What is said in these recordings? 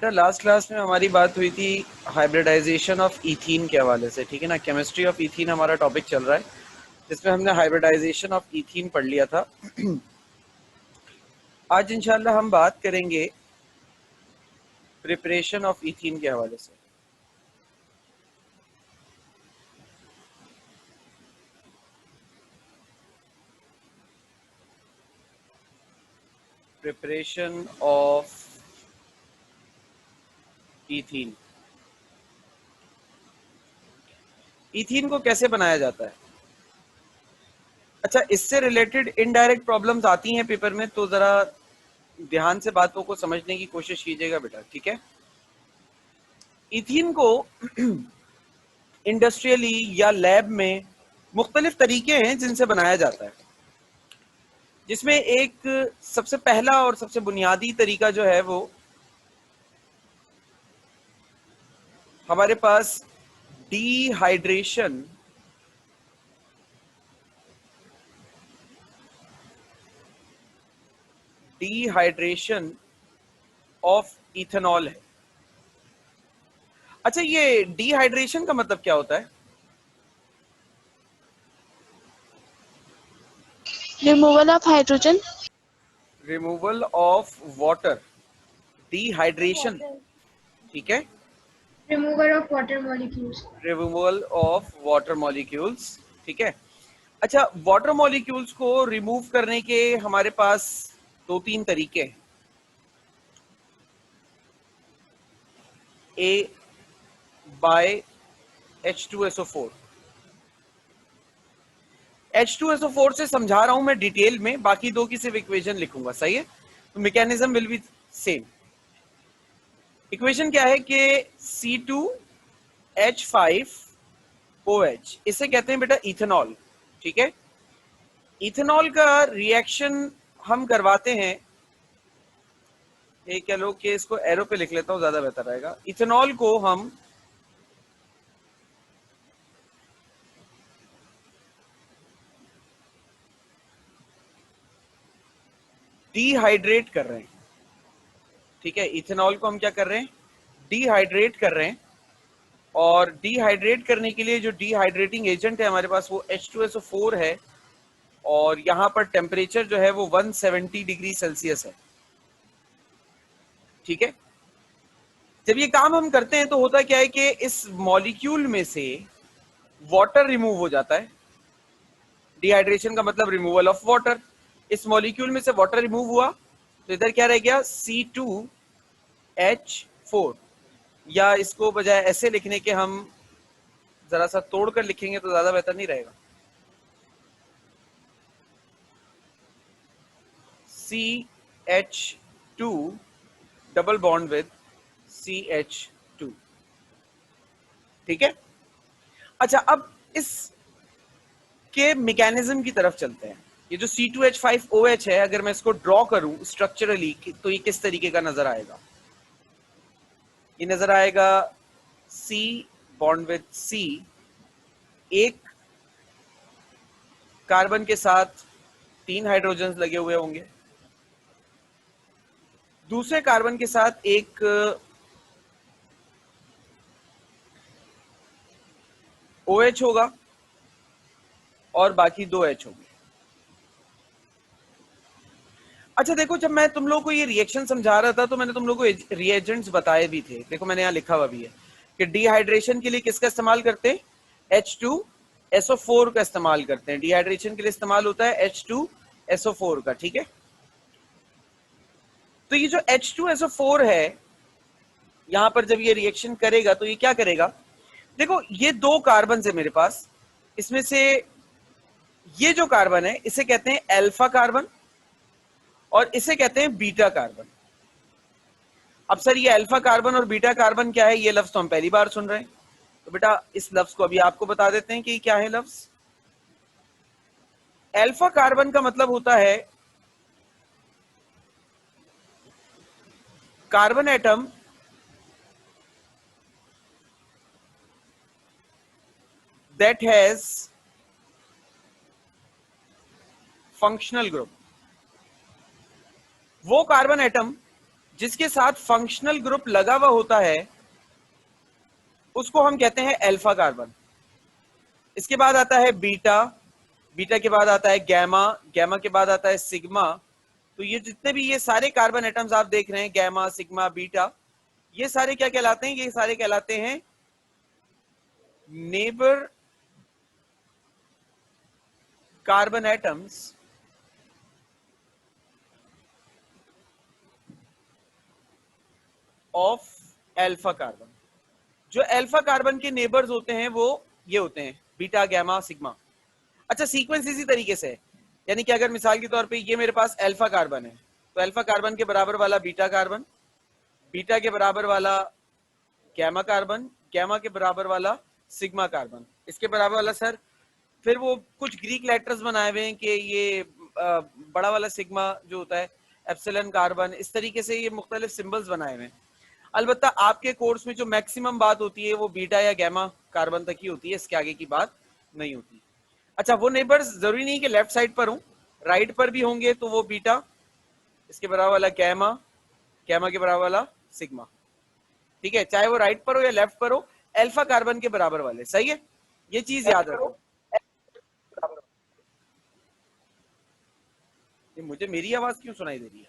बेटा last class में हमारी बात हुई थी हाइब्रिडाइजेशन ऑफ इथीन के हवाले से, ठीक है ना। केमिस्ट्री ऑफ इथीन हमारा टॉपिक चल रहा है, जिसमें हमने हाइब्रिडाइजेशन ऑफ इथीन पढ़ लिया था। आज इंशाल्लाह हम बात करेंगे प्रिपरेशन ऑफ इथीन के हवाले से। प्रिपरेशन ऑफ इथीन, इथीन को कैसे बनाया जाता है। अच्छा, इससे रिलेटेड इनडायरेक्ट प्रॉब्लम्स आती हैं पेपर में, तो जरा ध्यान से बातों को समझने की कोशिश कीजिएगा बेटा, ठीक है। इथीन को इंडस्ट्रियली या लैब में मुख्तलिफ तरीके हैं जिनसे बनाया जाता है, जिसमें एक सबसे पहला और सबसे बुनियादी तरीका जो है वो हमारे पास डिहाइड्रेशन ऑफ इथेनॉल है। अच्छा, ये डिहाइड्रेशन का मतलब क्या होता है? Removal of hydrogen, removal of water, dehydration, ठीक है। Removal of water molecules. Removal of water molecules, ठीक है। अच्छा, वाटर मॉलिक्यूल्स को रिमूव करने के हमारे पास दो तीन तरीके हैं। ए बाय H2SO4। H2SO4 से समझा रहा हूं मैं डिटेल में, बाकी दो की सिर्फ इक्वेशन लिखूंगा, सही है। तो mechanism will be same. Equation क्या है कि C2H5OH, इसे कहते हैं बेटा इथेनॉल, ठीक है। इथेनॉल का रिएक्शन हम करवाते हैं, ये कह लो कि इसको एरो पे लिख लेता हूं, ज्यादा बेहतर रहेगा। इथेनॉल को हम डिहाइड्रेट कर रहे हैं, ठीक है। इथेनॉल को हम क्या कर रहे हैं? डिहाइड्रेट कर रहे हैं। और डिहाइड्रेट करने के लिए जो डिहाइड्रेटिंग एजेंट है हमारे पास वो H2SO4 है, और यहां पर टेम्परेचर जो है वो 170 डिग्री सेल्सियस है, ठीक है। जब ये काम हम करते हैं तो होता क्या है कि इस मॉलिक्यूल में से वाटर रिमूव हो जाता है। डिहाइड्रेशन का मतलब रिमूवल ऑफ वाटर। इस मॉलिक्यूल में से वाटर रिमूव हुआ तो इधर क्या रह गया? C2H4। या इसको बजाय ऐसे लिखने के हम जरा सा तोड़कर लिखेंगे तो ज्यादा बेहतर नहीं रहेगा। CH2 double bond with CH2, ठीक है। अच्छा, अब इस के मैकेनिज्म की तरफ चलते हैं। ये जो C2H5OH है, अगर मैं इसको ड्रॉ करूं स्ट्रक्चरली तो ये किस तरीके का नजर आएगा? ये नजर आएगा C बॉन्ड विद C, एक कार्बन के साथ 3 हाइड्रोजन लगे हुए होंगे, दूसरे कार्बन के साथ एक OH होगा और बाकी 2 H होंगे। अच्छा देखो, जब मैं तुम लोगों को ये रिएक्शन समझा रहा था तो मैंने तुम लोगों को रिएजेंट्स बताए भी थे। देखो मैंने यहाँ लिखा हुआ भी है कि डिहाइड्रेशन के लिए किसका इस्तेमाल करते हैं? H2SO4 का इस्तेमाल करते हैं। डिहाइड्रेशन के लिए इस्तेमाल होता है H2SO4 का, ठीक है। तो ये जो H2SO4 है, यहां पर जब ये रिएक्शन करेगा तो ये क्या करेगा? देखो ये 2 कार्बन है मेरे पास, इसमें से ये जो कार्बन है इसे कहते हैं अल्फा कार्बन और इसे कहते हैं बीटा कार्बन। अब सर ये अल्फा कार्बन और बीटा कार्बन क्या है? ये लफ्ज तो हम पहली बार सुन रहे हैं, तो बेटा इस लफ्ज को अभी आपको बता देते हैं कि क्या है लफ्ज। अल्फा कार्बन का मतलब होता है carbon atom that has functional group। वो कार्बन एटम जिसके साथ फंक्शनल ग्रुप लगा हुआ होता है उसको हम कहते हैं अल्फा कार्बन। इसके बाद आता है बीटा, बीटा के बाद आता है गैमा, गैमा के बाद आता है सिग्मा। तो ये जितने भी ये सारे कार्बन एटम्स आप देख रहे हैं, गैमा, सिग्मा, बीटा, ये सारे क्या कहलाते हैं? ये सारे कहलाते हैं neighbour carbon atoms of alpha carbon. जो अल्फा कार्बन के नेबर्स होते हैं वो ये होते हैं बीटा, गैमा, सिग्मा। अच्छा, सीक्वेंस इसी तरीके से है, यानी कि अगर मिसाल के तौर पे ये मेरे पास अल्फा कार्बन है तो अल्फा कार्बन के बराबर वाला बीटा कार्बन, बीटा के बराबर वाला गैमा कार्बन, गैमा के बराबर वाला सिग्मा कार्बन, इसके बराबर वाला सर फिर वो कुछ ग्रीक लेटर्स बनाए हुए हैं कि ये बड़ा वाला सिग्मा जो होता है एप्सिलॉन कार्बन, इस तरीके से ये मुख्तलिफ सिंबल्स बनाए हुए हैं। अलबत्ता आपके कोर्स में जो मैक्सिमम बात होती है वो बीटा या गैमा कार्बन तक ही होती है, इसके आगे की बात नहीं होती। अच्छा, वो नेबर्स जरूरी नहीं कि लेफ्ट साइड पर हो, राइट पर भी होंगे तो वो बीटा, इसके बराबर वाला गैमा, गैमा के बराबर वाला सिग्मा। ठीक है, चाहे वो राइट पर हो या लेफ्ट पर हो, अल्फा कार्बन के बराबर वाले। सही है, ये चीज याद रखो। ये मुझे मेरी आवाज क्यों सुनाई दे रही है?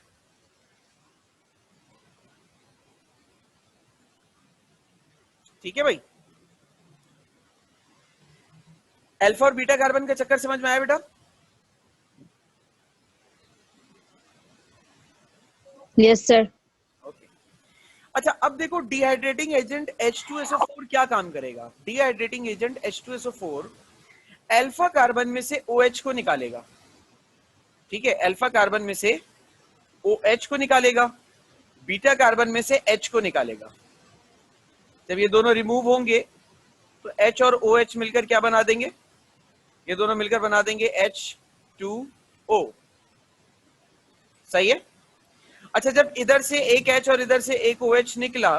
ठीक है भाई, अल्फा और बीटा कार्बन का चक्कर समझ में आया बेटा? Yes sir. ओके। अच्छा, अब देखो डिहाइड्रेटिंग एजेंट H2SO4 क्या काम करेगा। Dehydrating agent H2SO4 alpha carbon में से OH को निकालेगा। ठीक है, अल्फा कार्बन में से OH को निकालेगा, बीटा कार्बन में से H को निकालेगा। जब ये दोनों रिमूव होंगे तो H और OH मिलकर क्या बना देंगे? ये दोनों मिलकर बना देंगे H2O। सही है। अच्छा, जब इधर से एक H और इधर से एक OH निकला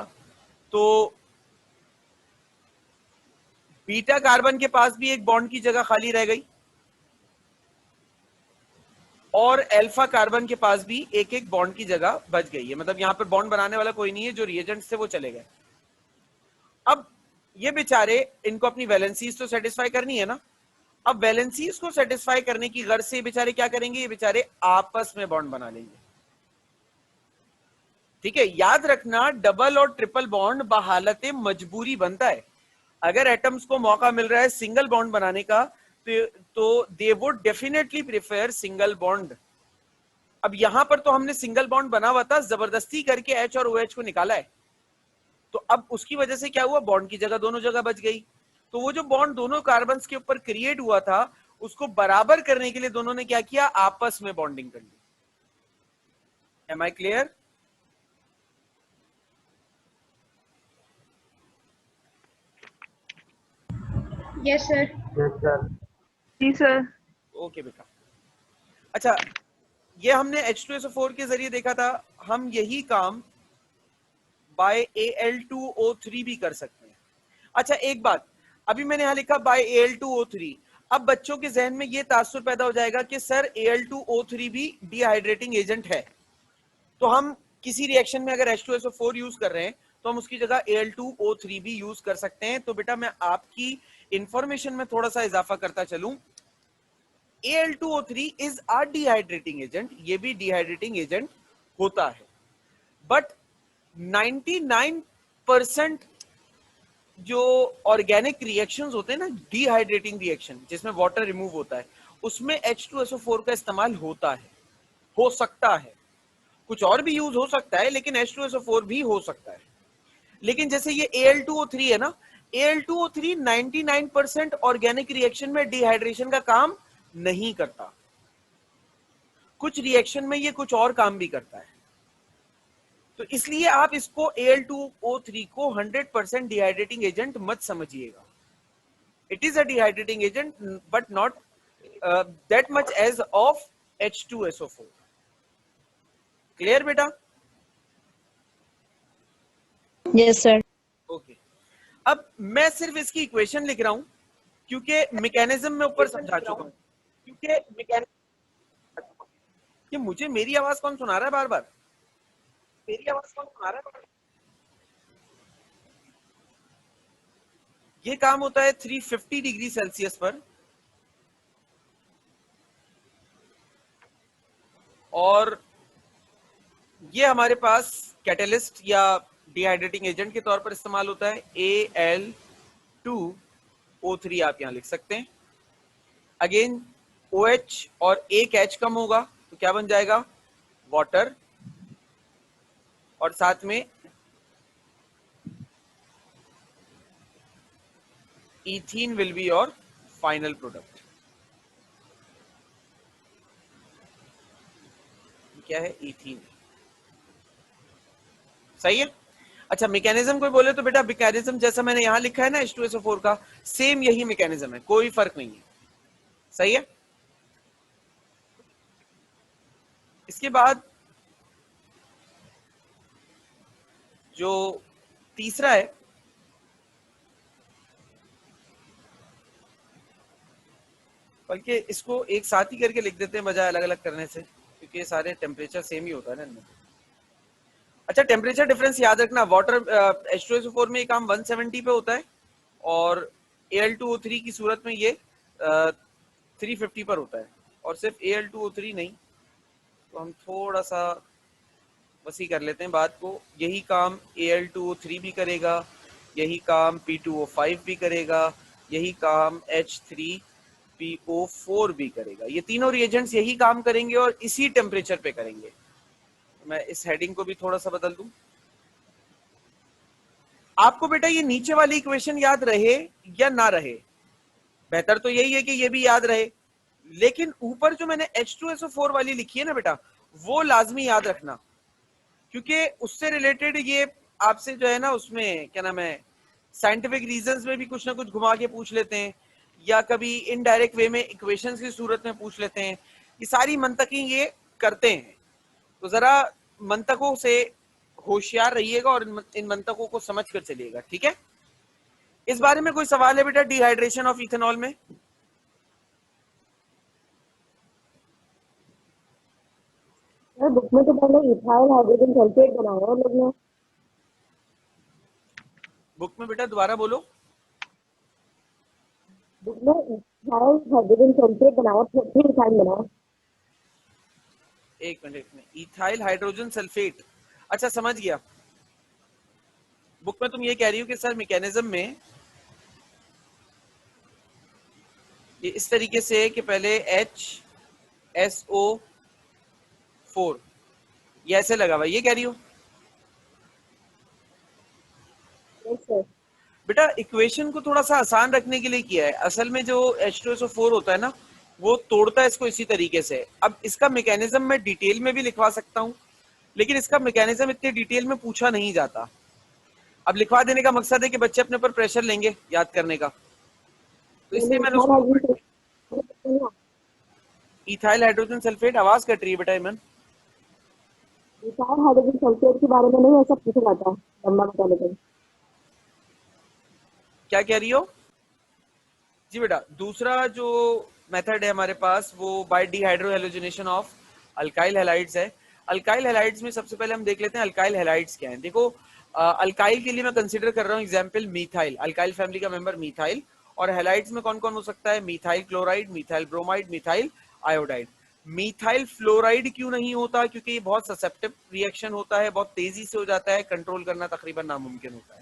तो बीटा कार्बन के पास भी एक बॉन्ड की जगह खाली रह गई और अल्फा कार्बन के पास भी एक एक बॉन्ड की जगह बच गई है। मतलब यहां पर बॉन्ड बनाने वाला कोई नहीं है, जो रिएजेंट्स थे वो चले गए। अब ये बेचारे, इनको अपनी वैलेंसीज तो सेटिस्फाई करनी है ना। अब वैलेंसीज को सेटिस्फाई करने की गर्ज से बेचारे क्या करेंगे? ये बेचारे आपस में बॉन्ड बना लेंगे। ठीक है, याद रखना डबल और ट्रिपल बॉन्ड बहालत मजबूरी बनता है। अगर एटम्स को मौका मिल रहा है सिंगल बॉन्ड बनाने का तो they would definitely prefer single bond. अब यहां पर तो हमने सिंगल बॉन्ड बना हुआ था, जबरदस्ती करके H और OH को निकाला है, तो अब उसकी वजह से क्या हुआ? बॉन्ड की जगह दोनों जगह बच गई। तो वो जो बॉन्ड दोनों कार्बन के ऊपर क्रिएट हुआ था उसको बराबर करने के लिए दोनों ने क्या किया? आपस में बॉन्डिंग कर ली। Am I clear? Yes, sir. जी सर। ओके बेटा। अच्छा, ये हमने H2SO4 के जरिए देखा था, हम यही काम बाय Al2O3 भी कर सकते हैं। अच्छा, एक बात, अभी मैंने यहां लिखा बाय Al2O3। अब बच्चों के जहन में ये तासुर पैदा हो जाएगा कि सर Al2O3 भी डिहाइड्रेटिंग एजेंट है, तो हम किसी रिएक्शन में अगर H2SO4 यूज कर रहे हैं तो हम उसकी जगह Al2O3 भी यूज कर सकते हैं। तो बेटा मैं आपकी इंफॉर्मेशन में थोड़ा सा इजाफा करता चलूं, Al2O3 is a dehydrating agent, ये भी डिहाइड्रेटिंग एजेंट होता है, बट 99% जो ऑर्गेनिक रिएक्शंस होते हैं ना, डिहाइड्रेटिंग रिएक्शन जिसमें वाटर रिमूव होता है, उसमें H2SO4 का इस्तेमाल होता है, हो सकता है, कुछ और भी यूज हो सकता है, लेकिन H2SO4 भी हो सकता है। लेकिन जैसे ये Al2O3 है ना, Al2O3 99% ऑर्गेनिक रिएक्शन में डिहाइड्रेशन का काम नहीं करता, कुछ रिएक्शन में ये कुछ और काम भी करता है। तो इसलिए आप इसको Al2O3 को 100% डिहाइड्रेटिंग एजेंट मत समझिएगा। It is a dehydrating agent but not that much as of H2SO4। Clear बेटा? Yes sir. ओके। अब मैं सिर्फ इसकी इक्वेशन लिख रहा हूं क्योंकि मैकेनिज्म में ऊपर समझा चुका हूं। क्योंकि ये मुझे मेरी आवाज कौन सुना रहा है बार बार? मेरी आवाज कौन आ रहा है? ये काम होता है 350 डिग्री सेल्सियस पर, और ये हमारे पास कैटेलिस्ट या डिहाइड्रेटिंग एजेंट के तौर पर इस्तेमाल होता है। Al2O3 आप यहां लिख सकते हैं। अगेन OH और एक H कम होगा तो क्या बन जाएगा? वाटर, और साथ में ethene will be your final product. क्या है? इथीन। सही है। अच्छा, मैकेनिज्म कोई बोले तो बेटा मैकेनिज्म जैसा मैंने यहां लिखा है ना H2SO4 का, सेम यही मैकेनिज्म है, कोई फर्क नहीं है। सही है। इसके बाद जो तीसरा है, बल्कि इसको एक साथ ही करके लिख देते हैं बजाय अलग अलग करने से, क्योंकि ये सारे टेम्परेचर सेम ही होता है ना इनमें। अच्छा, टेम्परेचर डिफरेंस याद रखना। वाटर H2SO4 में ये काम 170 पे होता है, और Al2O3 की सूरत में ये 350 पर होता है। और सिर्फ Al2O3 नहीं, तो हम थोड़ा सा वसी कर लेते हैं बात को। यही काम Al2O3 भी करेगा, यही काम P2O5 भी करेगा, यही काम H3PO4 भी करेगा। ये तीनों रिएजेंट्स यही काम करेंगे और इसी टेम्परेचर पे करेंगे। मैं इस हेडिंग को भी थोड़ा सा बदल दूं। आपको बेटा ये नीचे वाली इक्वेशन याद रहे या ना रहे, बेहतर तो यही है कि ये भी याद रहे, लेकिन ऊपर जो मैंने H2SO4 वाली लिखी है ना बेटा, वो लाजमी याद रखना, क्योंकि उससे रिलेटेड ये आपसे जो है ना, उसमें क्या नाम है, साइंटिफिक रीजंस में भी कुछ ना कुछ घुमा के पूछ लेते हैं, या कभी इनडायरेक्ट वे में इक्वेशंस की सूरत में पूछ लेते हैं। ये सारी मंतकी ये करते हैं, तो जरा मंतकों से होशियार रहिएगा और इन मंतकों को समझ कर चलिएगा, ठीक है। इस बारे में कोई सवाल है बेटा डिहाइड्रेशन ऑफ इथेनॉल में? सर बुक में तो पहले इथाइल हाइड्रोजन सल्फेट बनाया है लोग ने। बुक में बेटा दोबारा बोलो। बुक में इथाइल हाइड्रोजन सल्फेट बनाया, फिर इथाइल बनाया। एक मिनट, इथाइल हाइड्रोजन सल्फेट। अच्छा, समझ गया। बुक में तुम ये कह रही हो कि सर मैकेनिज्म में ये इस तरीके से है कि पहले HSO4 ये ऐसे लगा हुआ, ये कह रही हो? Yes sir. बेटा इक्वेशन को थोड़ा सा आसान रखने के लिए किया है। असल में जो H2SO4 होता है ना, वो तोड़ता है इसको इसी तरीके से। अब इसका मैकेनिज्म मैं डिटेल में भी लिखवा सकता हूँ, लेकिन इसका मैकेनिज्म इतने डिटेल में पूछा नहीं जाता। अब लिखवा देने का मकसद है कि बच्चे अपने ऊपर प्रेशर लेंगे याद करने का, तो इसलिए मैंने उसको इथाइल हाइड्रोजन सल्फेट। आवाज कट रही है बेटा इमन। इथाइल हाइड्रोजन सल्फेट के बारे में नहीं ऐसा पूछा जाता है लंबा मैकेनिज्म। क्या कह रही हो? जी बेटा, दूसरा जो मेथड है हमारे पास वो by dehydrohalogenation of alkyl halides है। अल्काइल हैलाइड्स में सबसे पहले हम देख लेते हैं अल्काइल हैलाइड्स क्या है। देखो, अल्काइल के लिए मैं कंसीडर कर रहा हूँ एग्जांपल मीथाइल, अल्काइल फैमिली का मेंबर मीथाइल। और हैलाइड्स में कौन कौन हो सकता है? Methyl chloride, methyl bromide, methyl iodide. Methyl fluoride क्यों नहीं होता? क्योंकि ये बहुत ससेप्टिव रिएक्शन होता है, बहुत तेजी से हो जाता है, कंट्रोल करना तकरीबन नामुमकिन होता है।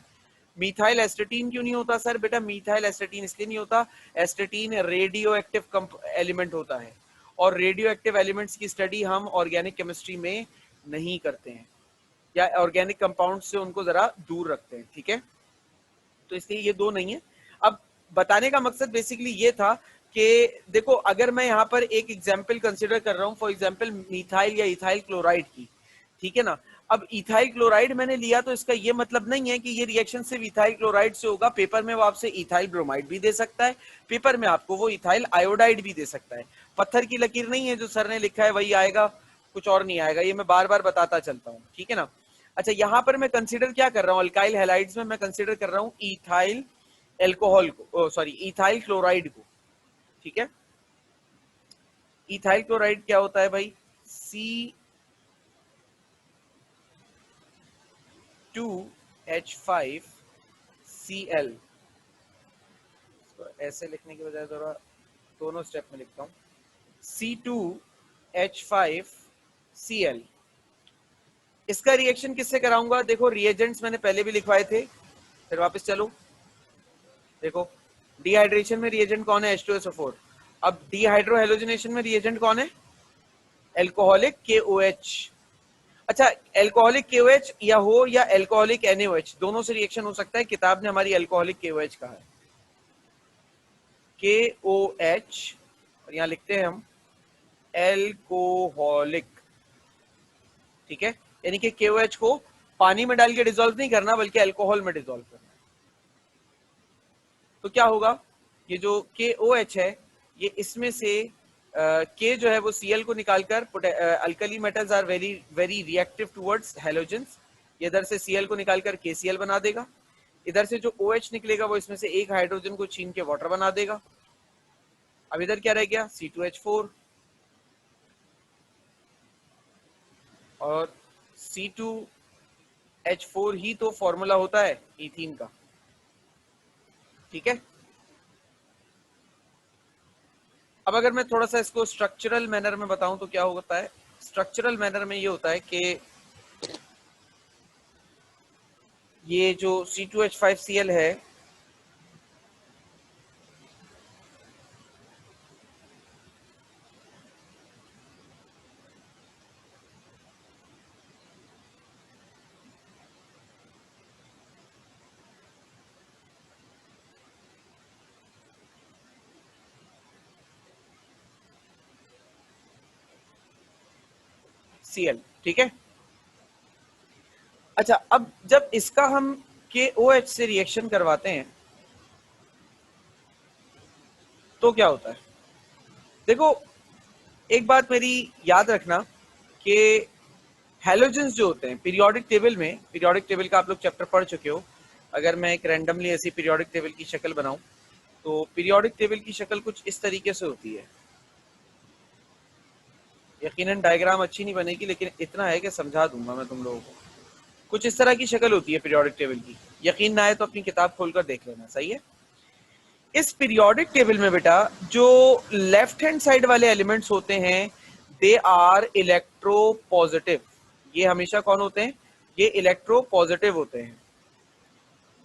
मीथाइल एस्टेटीन क्यों नहीं होता सर? बेटा मीथाइल एस्टेटीन इसलिए नहीं होता, एस्टेटीन रेडियो एक्टिव एलिमेंट होता है, और रेडियो एक्टिव एलिमेंट्स की स्टडी हम ऑर्गेनिक केमिस्ट्री में नहीं करते हैं, या ऑर्गेनिक कंपाउंड से उनको जरा दूर रखते हैं, ठीक है। तो इसलिए ये दो नहीं है। अब बताने का मकसद बेसिकली ये था कि देखो, अगर मैं यहाँ पर एक एग्जाम्पल कंसिडर कर रहा हूँ, फॉर एग्जाम्पल मिथाइल या इथाइल क्लोराइड की, ठीक है ना। अब इथाइल क्लोराइड मैंने लिया तो इसका ये मतलब नहीं है कि ये रिएक्शन सिर्फ इथाइल क्लोराइड से होगा। पेपर में वो आपसे इथाइल ब्रोमाइड भी दे सकता है, पेपर में आपको वो इथाइल आयोडाइड भी दे सकता है। पत्थर की लकीर नहीं है, जो सर ने लिखा है वही आएगा, कुछ और नहीं आएगा। ये मैं बार बार बताता चलता हूँ, ठीक है ना। अच्छा, यहां पर मैं कंसिडर क्या कर रहा हूँ अल्काइल हैलाइड्स में? मैं कंसिडर कर रहा हूँ इथाइल एल्कोहल को, सॉरी इथाइल क्लोराइड को, ठीक है। इथाइल क्लोराइड क्या होता है भाई? C2H5Cl, ऐसे लिखने की बजाय थोड़ा दोनों स्टेप में लिखता हूँ, C2H5Cl। इसका रिएक्शन किससे कराऊंगा? देखो रिएजेंट्स मैंने पहले भी लिखवाए थे, फिर वापस चलो देखो। डिहाइड्रेशन में रिएजेंट कौन है? H2SO4। अब डिहाइड्रो हेलोजिनेशन में रिएजेंट कौन है? Alcoholic KOH। अच्छा, एल्कोहलिक KOH या एल्कोहलिक NaOH, दोनों से रिएक्शन हो सकता है। किताब ने हमारी एल्कोहलिक KOH कहा है, KOH, और यहां लिखते हैं हम एल्कोहलिक, ठीक है। यानी कि KOH को पानी में डाल के डिसॉल्व नहीं करना, बल्कि अल्कोहल में डिसॉल्व करना। तो क्या होगा? ये जो KOH है, ये इसमें से K जो है वो Cl को निकालकर, alkali metals are very very reactive towards halogens, इधर से Cl को निकालकर KCl बना देगा। इधर से जो OH निकलेगा वो इसमें से एक हाइड्रोजन को छीन के वाटर बना देगा। अब इधर क्या रह गया? C2H4, और C2H4 ही तो फॉर्मूला होता है ईथीन का, ठीक है। अब अगर मैं थोड़ा सा इसको स्ट्रक्चरल मैनर में बताऊं तो क्या होता है? स्ट्रक्चरल मैनर में ये होता है कि ये जो C2H5Cl है, Cl, ठीक है। अच्छा, अब जब इसका हम KOH से रिएक्शन करवाते हैं तो क्या होता है? देखो, एक बात मेरी याद रखना कि हैलोजेंस जो होते हैं पीरियोडिक टेबल में, पीरियोडिक टेबल का आप लोग चैप्टर पढ़ चुके हो। अगर मैं एक रैंडमली ऐसी पीरियोडिक टेबल की शक्ल बनाऊं तो पीरियोडिक टेबल की शक्ल कुछ इस तरीके से होती है। यकीनन डायग्राम अच्छी नहीं बनेगी, लेकिन इतना है कि समझा दूंगा मैं तुम लोगों को। कुछ इस तरह की शक्ल होती है पीरियोडिक टेबल की। यकीन ना आए तो अपनी किताब खोलकर देख लेना, सही है। इस पीरियोडिक टेबल में बेटा जो लेफ्ट हैंड साइड वाले एलिमेंट्स होते हैं, दे आर इलेक्ट्रोपॉजिटिव। ये हमेशा कौन होते हैं? ये इलेक्ट्रोपॉजिटिव होते हैं।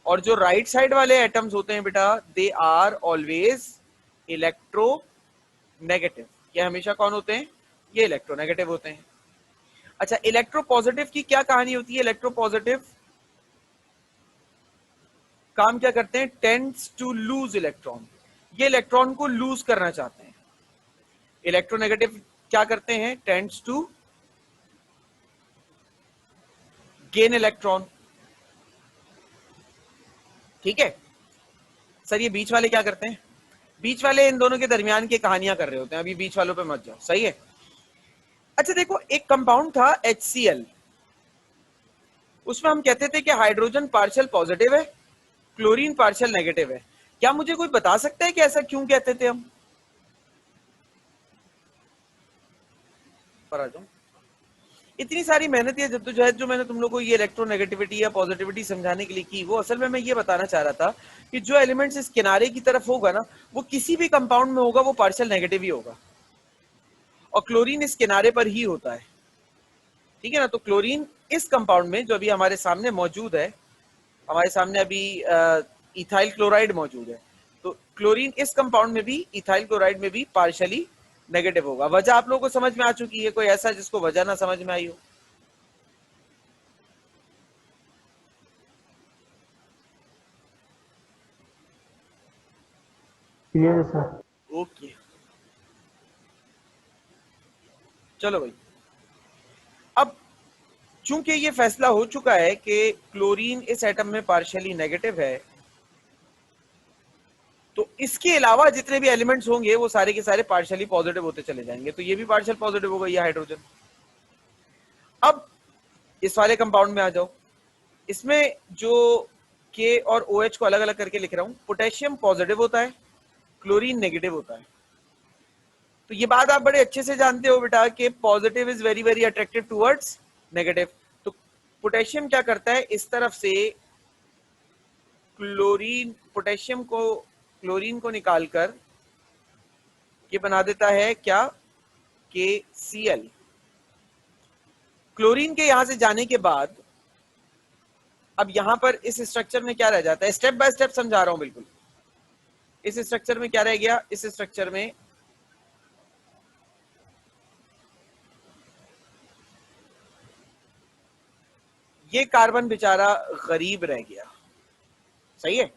और जो राइट साइड वाले एटम्स होते हैं बेटा, दे आर ऑलवेज इलेक्ट्रोनेगेटिव। ये हमेशा कौन होते हैं? ये इलेक्ट्रोनेगेटिव होते हैं। अच्छा, इलेक्ट्रोपॉजिटिव की क्या कहानी होती है? इलेक्ट्रोपॉजिटिव काम क्या करते हैं? Tends to lose electron. ये इलेक्ट्रॉन को लूज करना चाहते हैं। इलेक्ट्रोनेगेटिव क्या करते हैं? टेंड्स टू गेन इलेक्ट्रॉन, ठीक है। सर ये बीच वाले क्या करते हैं? बीच वाले इन दोनों के दरमियान की कहानियां कर रहे होते हैं, अभी बीच वालों पे मत जाओ, सही है। अच्छा देखो, एक कंपाउंड था HCl, उसमें हम कहते थे कि हाइड्रोजन पार्शियल पॉजिटिव है, क्लोरीन पार्शियल नेगेटिव है। क्या मुझे कोई बता सकता है कि ऐसा क्यों कहते थे हम? पर आ जाओ। इतनी सारी मेहनत या जद्दोजहद जो मैंने तुम लोग को ये इलेक्ट्रोनेगेटिविटी या पॉजिटिविटी समझाने के लिए की, वो असल में मैं ये बताना चाह रहा था कि जो एलिमेंट्स इस किनारे की तरफ होगा ना, वो किसी भी कंपाउंड में होगा वो पार्शियल नेगेटिव ही होगा, और क्लोरीन इस किनारे पर ही होता है, ठीक है ना। तो क्लोरीन इस कंपाउंड में जो अभी हमारे सामने मौजूद है, हमारे सामने अभी इथाइल क्लोराइड मौजूद है, तो क्लोरीन इस कंपाउंड में भी, इथाइल क्लोराइड में भी पार्शियली नेगेटिव होगा। वजह आप लोगों को समझ में आ चुकी है? कोई ऐसा जिसको वजह ना समझ में आई हो? क्लियर है सर। ओके, चलो भाई। अब चूंकि ये फैसला हो चुका है कि क्लोरीन इस एटम में पार्शियली नेगेटिव है, तो इसके अलावा जितने भी एलिमेंट्स होंगे वो सारे के सारे पार्शियली पॉजिटिव होते चले जाएंगे। तो ये भी पार्शियल पॉजिटिव होगा, ये हाइड्रोजन। अब इस वाले कंपाउंड में आ जाओ। इसमें जो K और OH को अलग अलग करके लिख रहा हूं, पोटेशियम पॉजिटिव होता है, क्लोरीन नेगेटिव होता है। तो ये बात आप बड़े अच्छे से जानते हो बेटा कि positive is very very attractive towards negative. तो पोटेशियम क्या करता है, इस तरफ से पोटेशियम को, क्लोरीन को निकालकर ये बना देता है क्या, KCl। क्लोरीन के यहां से जाने के बाद अब यहां पर इस स्ट्रक्चर में क्या रह जाता है, स्टेप बाय स्टेप समझा रहा हूं बिल्कुल। इस स्ट्रक्चर में क्या रह गया, इस स्ट्रक्चर में ये कार्बन बेचारा गरीब रह गया। सही है।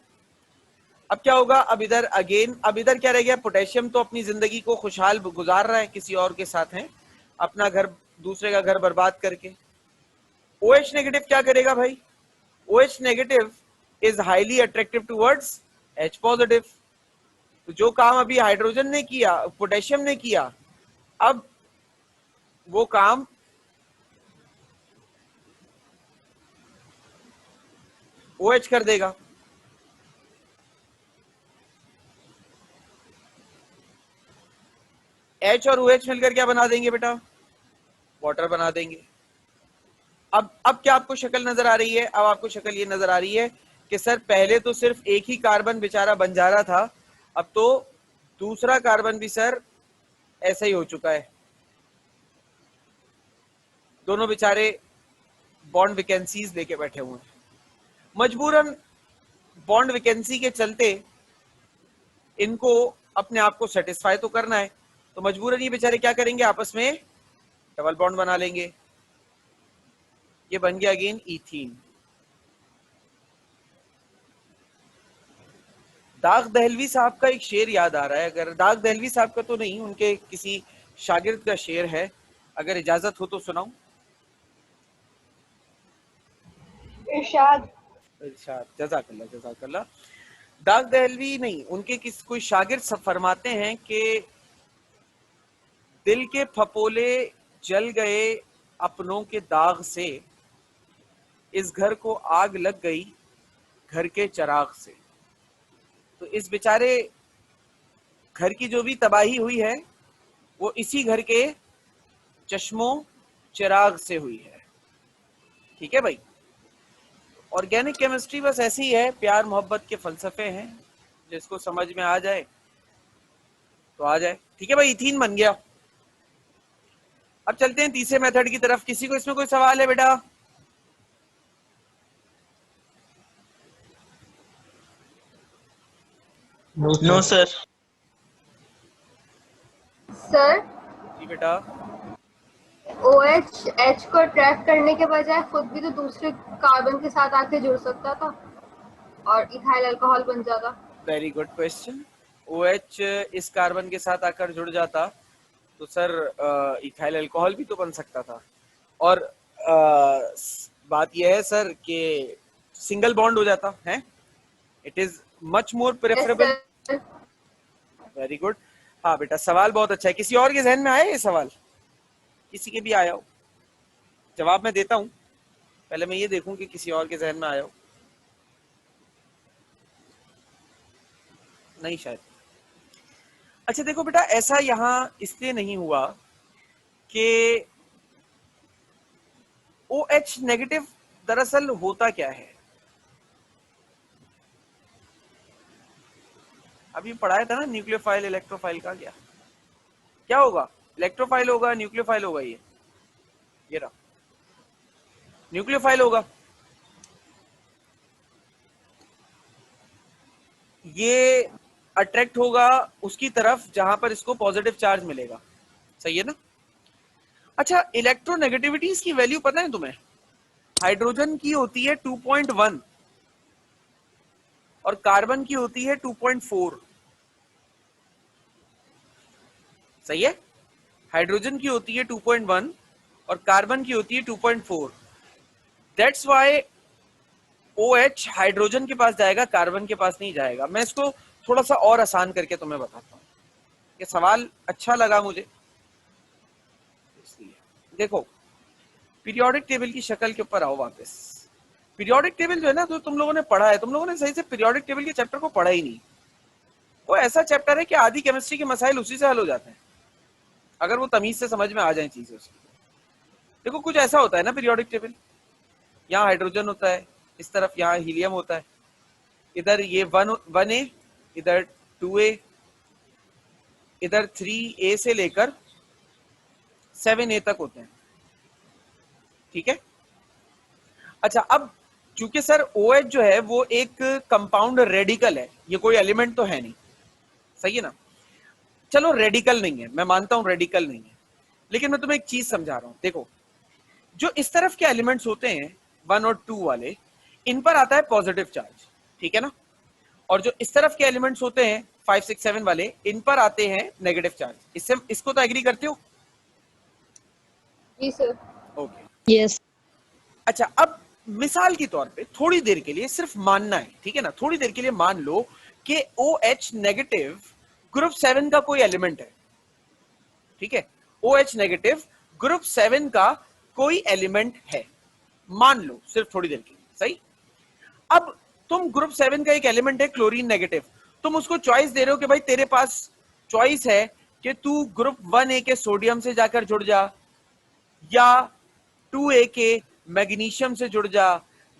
अब क्या होगा, अब इधर अगेन, अब इधर क्या रह गया, पोटेशियम तो अपनी जिंदगी को खुशहाल गुजार रहा है किसी और के साथ, है अपना घर, दूसरे का घर बर्बाद करके। OH नेगेटिव क्या करेगा भाई, OH negative is highly attractive towards H positive. तो जो काम अभी हाइड्रोजन ने किया, पोटेशियम ने किया, अब वो काम OH कर देगा। H और OH मिलकर क्या बना देंगे बेटा, वाटर बना देंगे। अब क्या आपको शक्ल नजर आ रही है, अब आपको शक्ल ये नजर आ रही है कि सर पहले तो सिर्फ एक ही कार्बन बेचारा बन जा रहा था, अब तो दूसरा कार्बन भी सर ऐसा ही हो चुका है। दोनों बेचारे बॉन्ड वैकेंसीज लेके बैठे हुए हैं। मजबूरन बॉन्ड वैकेंसी के चलते इनको अपने आप को सेटिस्फाई तो करना है, तो मजबूरन ये बेचारे क्या करेंगे, आपस में डबल बॉन्ड बना लेंगे। ये बन गया अगेन इथीन। दाग दहलवी साहब का एक शेर याद आ रहा है, अगर दाग दहलवी साहब का तो नहीं, उनके किसी शागिर्द का शेर है, अगर इजाजत हो तो सुनाऊं। इरशाद। इरशाद, जज़ाकल्लाह जज़ाकल्लाह। दाग दहलवी नहीं, उनके कोई शागिर्द सब फरमाते हैं कि दिल के फपोले जल गए अपनों के दाग से, इस घर को आग लग गई घर के चिराग से। तो इस बेचारे घर की जो भी तबाही हुई है वो इसी घर के चश्मों चिराग से हुई है। ठीक है भाई। ऑर्गेनिक केमिस्ट्री बस ऐसी है, प्यार मोहब्बत के फलसफे हैं, जिसको समझ में आ जाए तो आ जाए। ठीक है भाई, इथीन बन गया। अब चलते हैं तीसरे मेथड की तरफ। किसी को इसमें कोई सवाल है बेटा? No sir. सर, जी बेटा। OH H को अट्रैक्ट करने के बजाय खुद भी तो दूसरे कार्बन के साथ आके जुड़ सकता था और इथाइल अल्कोहल बन जाता। Very good question. OH इस कार्बन के साथ आकर जुड़ जाता तो सर इथाइल अल्कोहल भी तो बन सकता था। और बात यह है सर कि सिंगल बॉन्ड हो जाता है। It is much more preferable. Very good. हाँ बेटा, सवाल बहुत अच्छा है। किसी और के जहन में आया ये सवाल? किसी के भी आया हो? जवाब मैं देता हूं, पहले मैं ये देखूं कि किसी और के जहन में आया हो। नहीं शायद। अच्छा देखो बेटा, ऐसा यहां इसलिए नहीं हुआ कि OH नेगेटिव दरअसल होता क्या है, अभी पढ़ाया था ना, न्यूक्लियोफाइल इलेक्ट्रोफाइल का। क्या होगा? इलेक्ट्रोफाइल होगा, न्यूक्लियोफाइल होगा। ये रहा न्यूक्लियोफाइल होगा। ये अट्रैक्ट होगा उसकी तरफ जहां पर इसको पॉजिटिव चार्ज मिलेगा। सही है ना? अच्छा, इलेक्ट्रोनेगेटिविटीज की वैल्यू पता है तुम्हें? हाइड्रोजन की होती है 2.1 और कार्बन की होती है 2.4। सही है? हाइड्रोजन की होती है 2.1 और कार्बन की होती है 2.4। दैट्स व्हाई OH हाइड्रोजन के पास जाएगा, कार्बन के पास नहीं जाएगा। मैं इसको थोड़ा सा और आसान करके तुम्हें बताता हूँ। ये सवाल अच्छा लगा मुझे, इसलिए देखो, पीरियोडिक टेबल की शक्ल के ऊपर आओ वापस। पीरियोडिक टेबल जो है ना, तो तुम लोगों ने पढ़ा है, तुम लोगों ने सही से पीरियोडिक टेबल के चैप्टर को पढ़ा ही नहीं। वो ऐसा चैप्टर है कि आधी केमिस्ट्री के मसाइल उसी से हल हो जाते हैं, अगर वो तमीज से समझ में आ जाए चीजें उसकी। देखो कुछ ऐसा होता है ना पीरियोडिक टेबल, यहाँ हाइड्रोजन होता है, इस तरफ यहाँ हीलियम होता है, इधर ये 1A, इधर 2A, इधर 3A से लेकर 7A तक होते हैं। ठीक है। अच्छा, अब चूंकि सर OH जो है वो एक कंपाउंड रेडिकल है, ये कोई एलिमेंट तो है नहीं, सही है ना। चलो रेडिकल नहीं है, मैं मानता हूं रेडिकल नहीं है, लेकिन मैं तुम्हें एक चीज समझा रहा हूं। देखो, जो इस तरफ के एलिमेंट्स होते हैं 1 और 2 वाले, इन पर आता है पॉजिटिव चार्ज, ठीक है ना। और जो इस तरफ के एलिमेंट्स होते हैं 5, 6, 7 वाले, इन पर आते हैं नेगेटिव चार्ज। इससे इसको तो एग्री करते हो? जी सर। ओके। यस। अच्छा, अब मिसाल के तौर पे थोड़ी देर के लिए सिर्फ मानना है, ठीक है ना, थोड़ी देर के लिए मान लो कि OH नेगेटिव ग्रुप 7 का कोई एलिमेंट है, ठीक है। OH नेगेटिव ग्रुप 7 का कोई एलिमेंट है, मान लो सिर्फ थोड़ी देर के लिए, सही। अब तुम ग्रुप 7 का एक एलिमेंट है क्लोरीन नेगेटिव, तुम उसको चॉइस दे रहे हो कि भाई तेरे पास चॉइस है कि तू ग्रुप 1A के सोडियम से जाकर जुड़ जा, या 2A के मैग्नीशियम से जुड़ जा,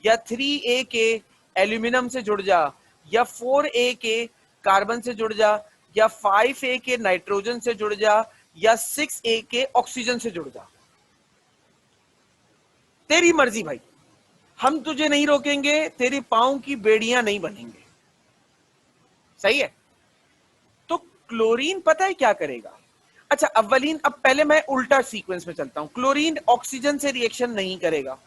या 3A के एल्यूमिनियम से जुड़ जा, या 4A के कार्बन से जुड़ जा, या 5A के नाइट्रोजन से जुड़ जा, या 6A के ऑक्सीजन से जुड़ जा। तेरी मर्जी भाई, हम तुझे नहीं रोकेंगे, तेरी पांव की बेड़ियां नहीं बनेंगे, सही है। तो क्लोरीन पता है क्या करेगा? अच्छा, अव्वलीन, अब पहले मैं उल्टा सीक्वेंस में चलता हूं। क्लोरीन ऑक्सीजन से रिएक्शन नहीं करेगा,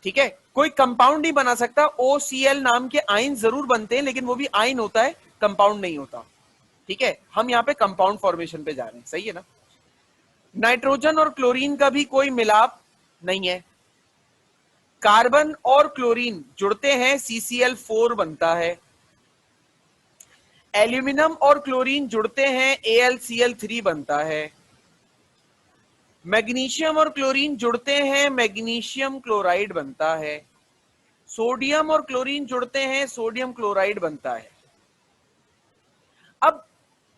ठीक है, कोई कंपाउंड नहीं बना सकता। OCl नाम के आयन जरूर बनते हैं, लेकिन वो भी आयन होता है, कंपाउंड नहीं होता, ठीक है। हम यहां पे कंपाउंड फॉर्मेशन पे जा रहे हैं, सही है ना। नाइट्रोजन और क्लोरीन का भी कोई मिलाप नहीं है। कार्बन और क्लोरीन जुड़ते हैं, CCl4 बनता है। एल्यूमिनियम और क्लोरीन जुड़ते हैं, AlCl3 बनता है। मैग्नीशियम और क्लोरीन जुड़ते हैं, मैग्नीशियम क्लोराइड बनता है। सोडियम और क्लोरीन जुड़ते हैं, सोडियम क्लोराइड बनता है। अब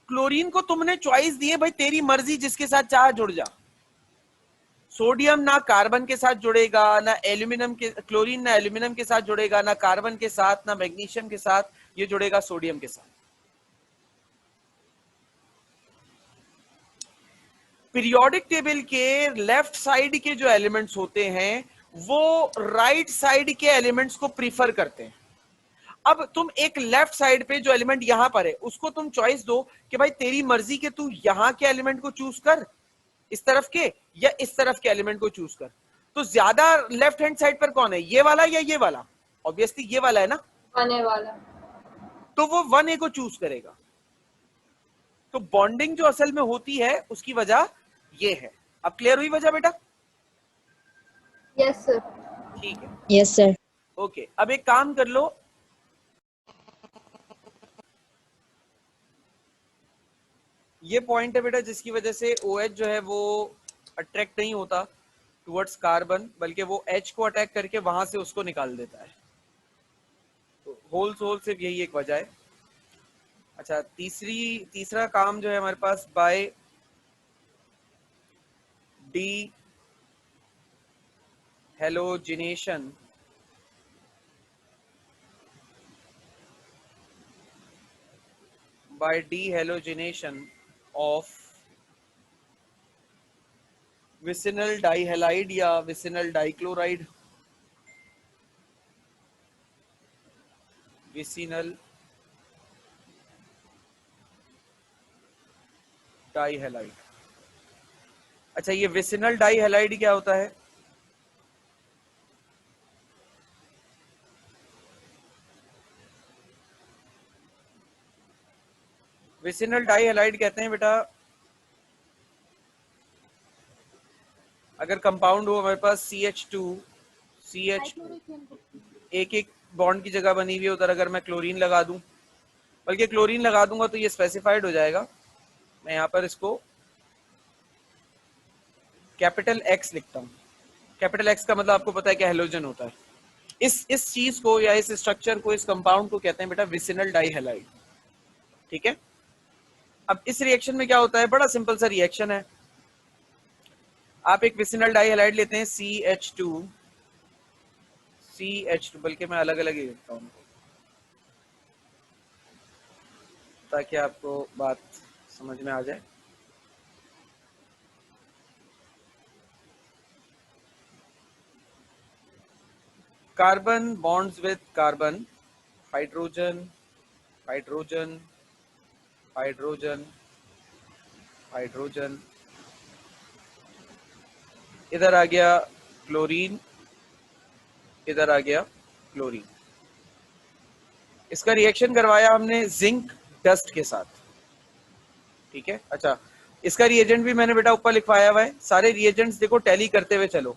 क्लोरीन को तुमने चॉइस दी है, भाई तेरी मर्जी, जिसके साथ चाह जुड़ जा। सोडियम ना कार्बन के साथ जुड़ेगा, ना एल्यूमिनियम के, क्लोरीन ना एल्यूमिनियम के साथ जुड़ेगा, ना कार्बन के साथ, ना मैग्नीशियम के साथ, ये जुड़ेगा सोडियम के साथ। पीरियोडिक टेबल के लेफ्ट साइड के जो एलिमेंट्स होते हैं वो राइट साइड के एलिमेंट्स को प्रीफर करते हैं। अब तुम एक लेफ्ट साइड पे जो एलिमेंट यहां पर है उसको तुम चॉइस दो कि भाई तेरी मर्जी के तू यहां के एलिमेंट को चूज कर, इस तरफ के या इस तरफ के एलिमेंट को चूज कर। तो ज्यादा लेफ्ट हैंड साइड पर कौन है, ये वाला या ये वाला? ऑब्वियसली ये वाला है ना, आने वाला। तो वो 1A को चूज करेगा। तो बॉन्डिंग जो असल में होती है उसकी वजह ये है। अब क्लियर हुई वजह बेटा? Yes sir. ठीक है, यस सर। ओके। अब एक काम कर लो, ये पॉइंट है बेटा जिसकी वजह से OH जो है वो अट्रैक्ट नहीं होता टुवर्ड्स कार्बन, बल्कि वो H को अटैक करके वहां से उसको निकाल देता है। तो होल सिर्फ यही एक वजह है। अच्छा, तीसरा काम जो है हमारे पास, by dehalogenation by dehalogenation of vicinal dihalide या vicinal dichloride, vicinal dihalide। अच्छा, ये vicinal dihalide क्या होता है? विसिनल डाइहैलाइड कहते हैं बेटा, अगर कंपाउंड हो हमारे पास CH2 एक बॉन्ड की जगह बनी हुई है, उधर अगर मैं क्लोरीन लगा दूं, बल्कि क्लोरीन लगा दूंगा तो ये स्पेसिफाइड हो जाएगा। मैं यहां पर इसको कैपिटल X लिखता हूं। कैपिटल X का मतलब आपको पता है कि हैलोजन होता है। इस चीज को या इस स्ट्रक्चर को, इस कंपाउंड को कहते हैं बेटा विसिनल डाइहैलाइड, ठीक है। अब इस रिएक्शन में क्या होता है, बड़ा सिंपल सा रिएक्शन है। आप एक विसिनल डाई हैलाइड लेते हैं CH2, बल्कि मैं अलग अलग ही लिखता हूँ ताकि आपको बात समझ में आ जाए। Carbon bonds with carbon, hydrogen hydrogen hydrogen hydrogen, इधर आ गया क्लोरीन, इधर आ गया क्लोरीन। इसका रिएक्शन करवाया हमने जिंक डस्ट के साथ, ठीक है। अच्छा, इसका रिएजेंट भी मैंने बेटा ऊपर लिखवाया हुआ है, सारे रिएजेंट्स देखो टैली करते हुए चलो।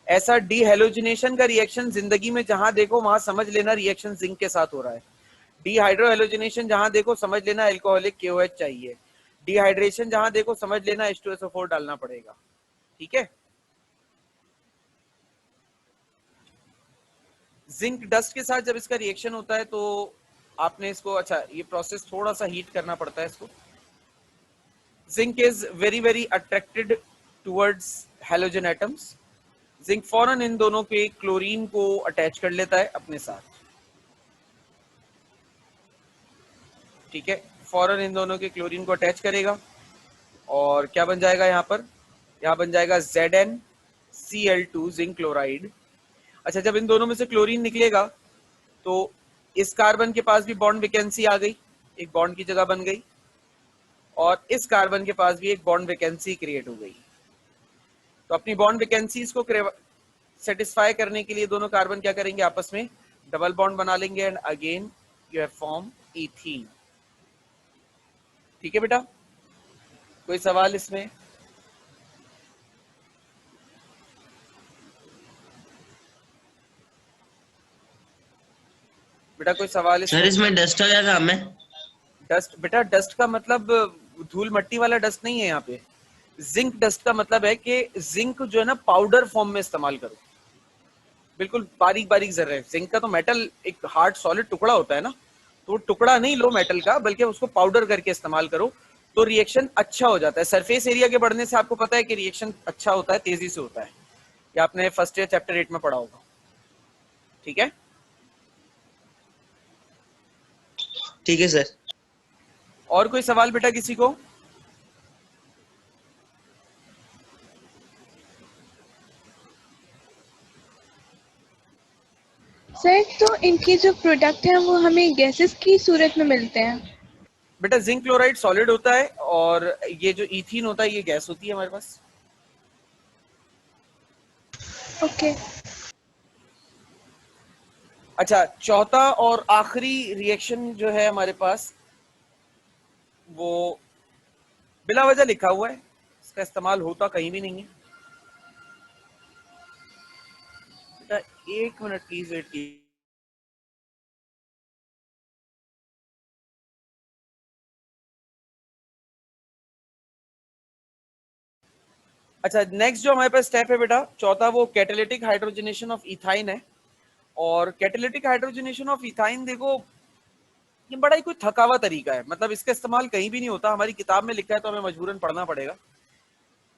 ऐसा डीहेलोजिनेशन का रिएक्शन जिंदगी में जहां देखो वहां समझ लेना रिएक्शन जिंक के साथ हो रहा है। डीहाइड्रोहेलोजिनेशन जहां देखो समझ लेना एल्कोहलिक KOH चाहिए। डिहाइड्रेशन जहां देखो समझ लेना H2SO4 डालना पड़ेगा, ठीक है। जिंक डस्ट के साथ जब इसका रिएक्शन होता है तो आपने इसको, अच्छा ये प्रोसेस थोड़ा सा हीट करना पड़ता है इसको। Zinc is very very attracted towards halogen atoms. Zinc फौरन इन दोनों के क्लोरीन को अटैच कर लेता है अपने साथ, ठीक है। फौरन इन दोनों के क्लोरीन को अटैच करेगा और क्या बन जाएगा यहाँ पर, यहाँ बन जाएगा ZnCl2 जिंक क्लोराइड। अच्छा, जब इन दोनों में से क्लोरीन निकलेगा तो इस कार्बन के पास भी बॉन्ड वैकेंसी आ गई, एक बॉन्ड की जगह बन गई, और इस कार्बन के पास भी एक बॉन्ड वैकेंसी क्रिएट हो गई। तो अपनी बॉन्ड वैकेंसीज को सेटिस्फाई करने के लिए दोनों कार्बन क्या करेंगे, आपस में डबल बॉन्ड बना लेंगे and again you have form ethene, ठीक है बेटा। कोई सवाल इसमें? बेटा कोई सवाल सर इसमें डस्ट का क्या काम है? डस्ट बेटा, डस्ट का मतलब धूल मट्टी वाला डस्ट नहीं है यहाँ पे। जिंक डस्ट का मतलब है कि जिंक जो है ना पाउडर फॉर्म में इस्तेमाल करो, बिल्कुल बारीक बारीक जर्रे। जिंक का तो मेटल एक हार्ड सॉलिड टुकड़ा होता है ना, तो टुकड़ा नहीं लो मेटल का, बल्कि उसको पाउडर करके इस्तेमाल करो तो रिएक्शन अच्छा हो जाता है। सरफेस एरिया के बढ़ने से आपको पता है कि रिएक्शन अच्छा होता है, तेजी से होता है, ये आपने फर्स्ट ईयर चैप्टर 8 में पढ़ा होगा, ठीक है। ठीक है सर। और कोई सवाल बेटा किसी को? सर तो इनके जो प्रोडक्ट हैं वो हमें गैसेस की सूरत में मिलते हैं। बेटा जिंक क्लोराइड सॉलिड होता है और ये जो ईथीन होता है ये गैस होती है हमारे पास। ओके। अच्छा, चौथा और आखिरी रिएक्शन जो है हमारे पास वो बिला वजह लिखा हुआ है, इसका इस्तेमाल होता कहीं भी नहीं है। बेटा एक मिनट प्लीज वेट कीजिए। अच्छा, नेक्स्ट जो हमारे पास स्टेप है बेटा चौथा, वो कैटालिटिक हाइड्रोजनेशन ऑफ इथाइन है। और कैटालिटिक हाइड्रोजनेशन ऑफ इथाइन देखो ये बड़ा ही कोई थका हुआ तरीका है, मतलब इसका इस्तेमाल कहीं भी नहीं होता, हमारी किताब में लिखा है तो हमें मजबूरन पढ़ना पड़ेगा।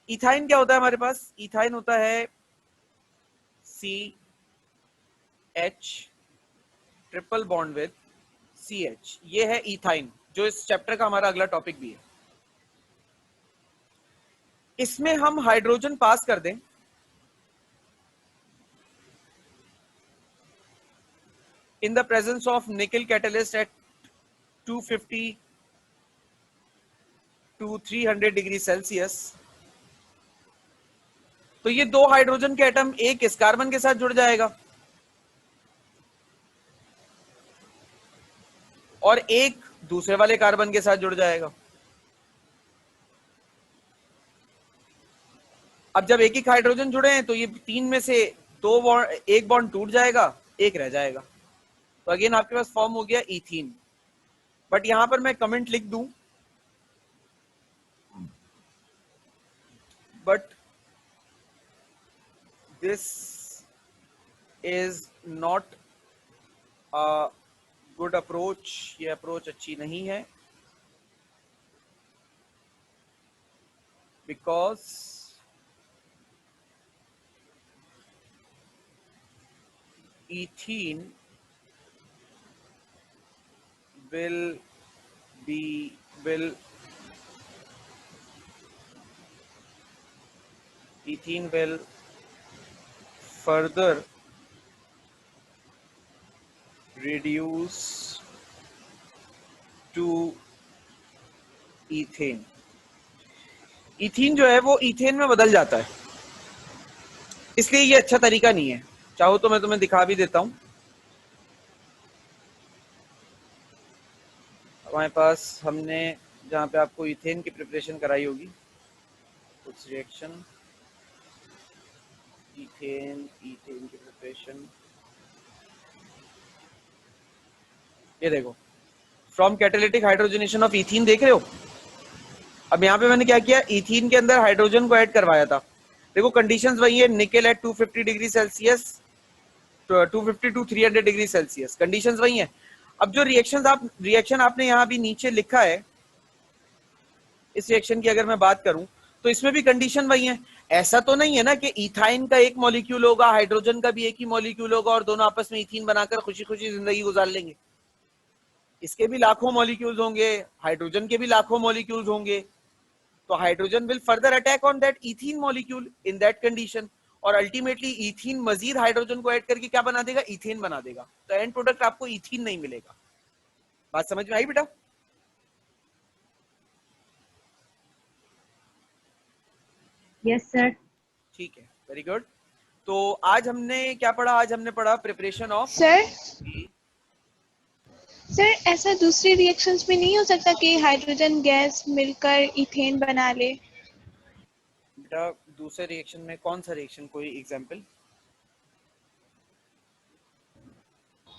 इथाइन क्या होता है हमारे पास, इथाइन होता है CH triple bond with CH, ये है इथाइन, जो इस चैप्टर का हमारा अगला टॉपिक भी है। इसमें हम हाइड्रोजन पास कर दें in the presence of nickel catalyst at 250 to 300 degree Celsius, तो ये दो हाइड्रोजन के एटम एक इस कार्बन के साथ जुड़ जाएगा और एक दूसरे वाले कार्बन के साथ जुड़ जाएगा। अब जब एक हाइड्रोजन जुड़े हैं तो ये तीन में से दो बॉन्ड, एक बॉन्ड टूट जाएगा, एक रह जाएगा, तो अगेन आपके पास फॉर्म हो गया इथीन। बट यहां पर मैं कमेंट लिख दूं, but this is not a good approach, ये अप्रोच अच्छी नहीं है, because ethene will further reduce to ethane. Ethene जो है वो इथेन में बदल जाता है, इसलिए ये अच्छा तरीका नहीं है। चाहो तो मैं तुम्हें दिखा भी देता हूं। हमारे पास हमने जहां पे आपको इथेन की प्रिपरेशन कराई होगी, कुछ रिएक्शन इथेन की प्रिपरेशन, ये देखो, from catalytic hydrogenation of ethene, देख रहे हो। अब यहाँ पे मैंने क्या किया, इथीन के अंदर हाइड्रोजन को ऐड करवाया था। देखो कंडीशंस वही है, nickel at 250 degree Celsius, 250 to 300 degree Celsius, conditions वही है। अब जो रिएक्शन आपने यहाँ भी नीचे लिखा है, इस रिएक्शन की अगर मैं बात करूं तो इसमें भी कंडीशन वही है। ऐसा तो नहीं है ना कि इथाइन का एक मॉलिक्यूल होगा, हाइड्रोजन का भी एक ही मॉलिक्यूल होगा और दोनों आपस में इथीन बनाकर खुशी खुशी जिंदगी गुजार लेंगे। इसके भी लाखों मॉलिक्यूल्स होंगे, हाइड्रोजन के भी लाखों मॉलिक्यूल्स होंगे। तो hydrogen will further attack on that ethene molecule in that condition, और अल्टीमेटली इथीन मजीद हाइड्रोजन को ऐड करके क्या बना देगा, इथेन बना देगा। तो एंड प्रोडक्ट आपको इथीन नहीं मिलेगा। बात समझ में आई बेटा? Yes sir. ठीक है, वेरी गुड। तो आज हमने क्या पढ़ा? आज हमने पढ़ा प्रिपरेशन ऑफ। सर ऐसा दूसरी रिएक्शंस में नहीं हो सकता कि हाइड्रोजन गैस मिलकर इथेन बना ले? बेटा दूसरे रिएक्शन में कौन सा रिएक्शन, कोई एग्जांपल?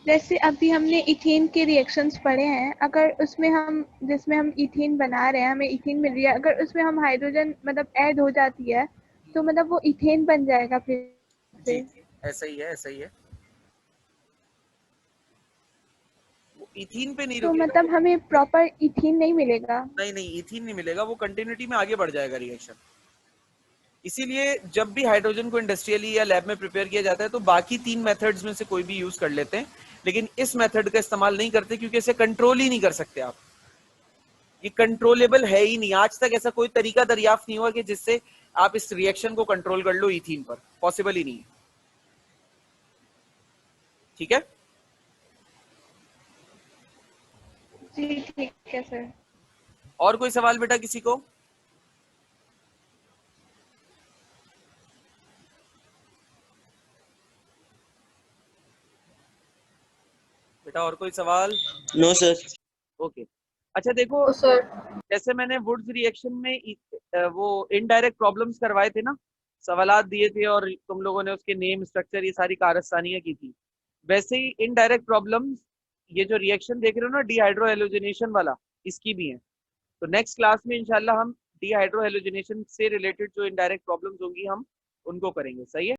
जैसे अभी हमने इथेन के रिएक्शंस पढ़े हैं, अगर उसमें हम, जिसमें हम इथेन बना रहे हैं, हमें इथेन मिल रही है, अगर उसमें हम हाइड्रोजन मतलब ऐड हो जाती है तो मतलब वो इथेन बन जाएगा फिर से? जी, ऐसा ही है, ऐसा ही है। वो इथीन पे नहीं तो रुकेगा। मतलब हमें प्रॉपर इथेन नहीं मिलेगा? नहीं, इथीन नहीं मिलेगा, वो कंटिन्यूटी में आगे बढ़ जाएगा रिएक्शन। इसीलिए जब भी हाइड्रोजन को इंडस्ट्रियली या लैब में प्रिपेयर किया जाता है तो बाकी 3 मेथड्स में से कोई भी यूज कर लेते हैं, लेकिन इस मेथड का इस्तेमाल नहीं करते क्योंकि इसे कंट्रोल ही नहीं कर सकते आप। ये कंट्रोलेबल है ही नहीं। आज तक ऐसा कोई तरीका दरियाफ्त नहीं हुआ कि जिससे आप इस रिएक्शन को कंट्रोल कर लो इथीन पर, पॉसिबल ही नहीं है। ठीक है जी ठीक है सर। और कोई सवाल बेटा किसी को? बेटा और कोई सवाल? No sir. ओके, अच्छा देखो तो सर जैसे मैंने वुड्स रिएक्शन में वो इनडायरेक्ट प्रॉब्लम्स करवाए थे ना, सवालात दिए थे और तुम लोगों ने उसके नेम, स्ट्रक्चर, ये सारी कारस्तानियां की थी, वैसे ही इनडायरेक्ट प्रॉब्लम्स ये जो रिएक्शन देख रहे हो ना डिहाइड्रो हैलोजिनेशन वाला, इसकी भी है। तो नेक्स्ट क्लास में इंशाल्लाह हम डिहाइड्रो हैलोजिनेशन से रिलेटेड जो इनडायरेक्ट प्रॉब्लम्स होंगी हम उनको करेंगे। सही है?